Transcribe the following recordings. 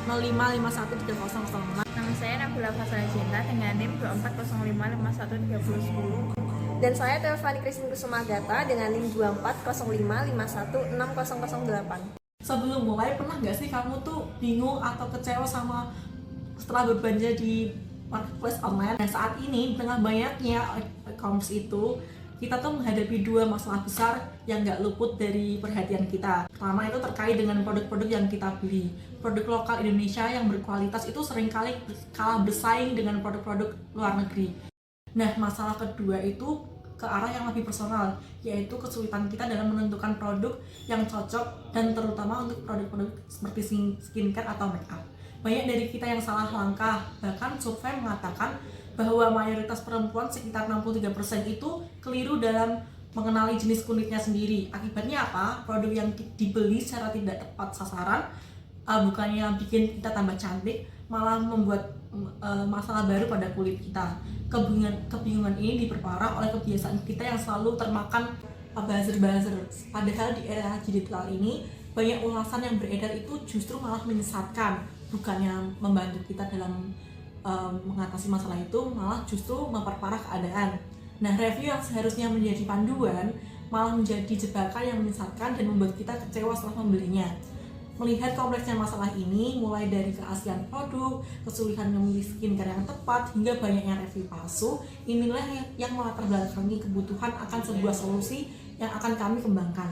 05513006. Nama saya Nabila Fasala Cinta dengan NIM 2405513010. Dan saya Teofani Kristin Kusumagata dengan NIM 2405516008. Sebelum mulai, pernah nggak sih kamu tuh bingung atau kecewa setelah berbelanja di marketplace online? Dan saat ini, dengan banyaknya e-commerce itu, kita tuh menghadapi dua masalah besar yang nggak luput dari perhatian kita. Pertama itu terkait dengan produk-produk yang kita beli. Produk lokal Indonesia yang berkualitas itu seringkali kalah bersaing dengan produk-produk luar negeri. Nah, masalah kedua itu ke arah yang lebih personal, yaitu kesulitan kita dalam menentukan produk yang cocok dan terutama untuk produk-produk seperti skincare atau makeup. Banyak dari kita yang salah langkah, bahkan survei mengatakan bahwa mayoritas perempuan sekitar 63% itu keliru dalam mengenali jenis kulitnya sendiri. Akibatnya apa? Produk yang dibeli secara tidak tepat sasaran bukannya bikin kita tambah cantik, malah membuat masalah baru pada kulit kita. Kebingungan ini diperparah oleh kebiasaan kita yang selalu termakan buzzer. Padahal di era digital ini banyak ulasan yang beredar itu justru malah menyesatkan, bukannya membantu kita dalam mengatasi masalah itu, malah justru memperparah keadaan. Nah, review yang seharusnya menjadi panduan malah menjadi jebakan yang menyesatkan dan membuat kita kecewa setelah membelinya. Melihat kompleksnya masalah ini, mulai dari keaslian produk, kesulitan memilih skincare yang tepat, hingga banyaknya review palsu, inilah yang melatar belakangi kebutuhan akan sebuah solusi yang akan kami kembangkan.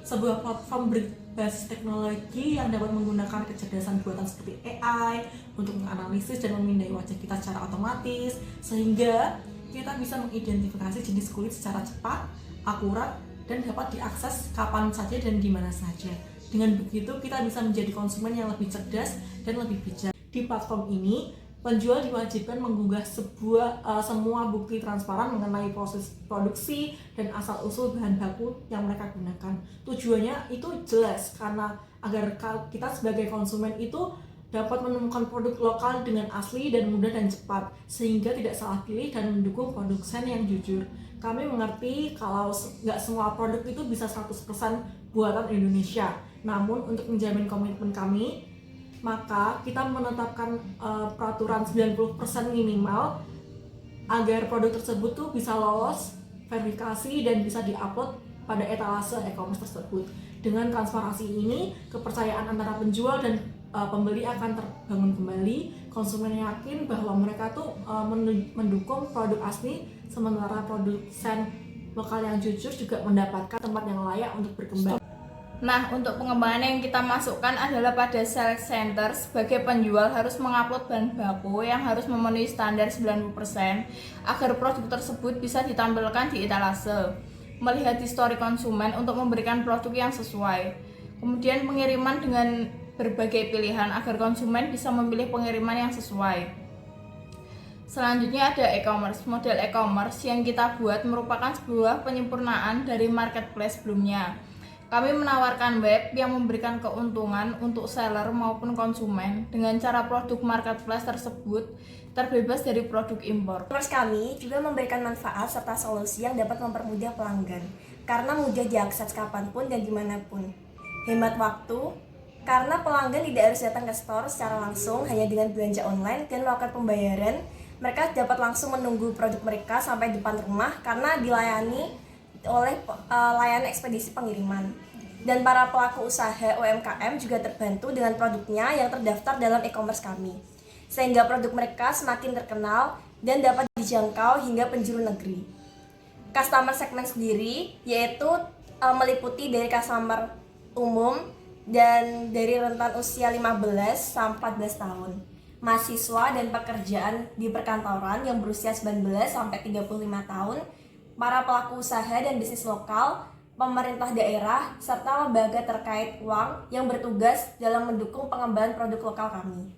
Sebuah platform berbasis teknologi yang dapat menggunakan kecerdasan buatan seperti AI untuk menganalisis dan memindai wajah kita secara otomatis, sehingga kita bisa mengidentifikasi jenis kulit secara cepat, akurat, dan dapat diakses kapan saja dan di mana saja. Dengan begitu, kita bisa menjadi konsumen yang lebih cerdas dan lebih bijak. Di platform ini, penjual diwajibkan mengunggah semua bukti transparan mengenai proses produksi dan asal-usul bahan baku yang mereka gunakan. Tujuannya itu jelas, karena agar kita sebagai konsumen itu dapat menemukan produk lokal dengan asli dan mudah dan cepat, sehingga tidak salah pilih dan mendukung produsen yang jujur. Kami mengerti kalau nggak semua produk itu bisa 100% buatan Indonesia. Namun untuk menjamin komitmen kami, maka kita menetapkan peraturan 90% minimal agar produk tersebut tuh bisa lolos verifikasi dan bisa diupload pada etalase e-commerce tersebut. Dengan transparansi ini, kepercayaan antara penjual dan pembeli akan terbangun kembali. Konsumen yakin bahwa mereka tuh mendukung produk asli, sementara produsen lokal yang jujur juga mendapatkan tempat yang layak untuk berkembang. Nah, untuk pengembangan yang kita masukkan adalah pada sales center. Sebagai penjual harus mengupload bahan baku yang harus memenuhi standar 90% agar produk tersebut bisa ditampilkan di etalase. Melihat histori konsumen untuk memberikan produk yang sesuai. Kemudian pengiriman dengan berbagai pilihan agar konsumen bisa memilih pengiriman yang sesuai. Selanjutnya ada e-commerce. Model e-commerce yang kita buat merupakan sebuah penyempurnaan dari marketplace sebelumnya. Kami menawarkan web yang memberikan keuntungan untuk seller maupun konsumen dengan cara produk marketplace tersebut terbebas dari produk impor. E-commerce kami juga memberikan manfaat serta solusi yang dapat mempermudah pelanggan karena mudah diakses kapanpun dan dimanapun. Hemat waktu karena pelanggan tidak harus datang ke store secara langsung, hanya dengan belanja online dan melakukan pembayaran. Mereka dapat langsung menunggu produk mereka sampai depan rumah karena dilayani oleh layanan ekspedisi pengiriman. Dan para pelaku usaha UMKM juga terbantu dengan produknya yang terdaftar dalam e-commerce kami, sehingga produk mereka semakin terkenal dan dapat dijangkau hingga penjuru negeri. Customer segment sendiri yaitu meliputi dari customer umum dan dari rentan usia 15 sampai 14 tahun, mahasiswa dan pekerjaan di perkantoran yang berusia 19 sampai 35 tahun, para pelaku usaha dan bisnis lokal, pemerintah daerah, serta lembaga terkait uang yang bertugas dalam mendukung pengembangan produk lokal kami.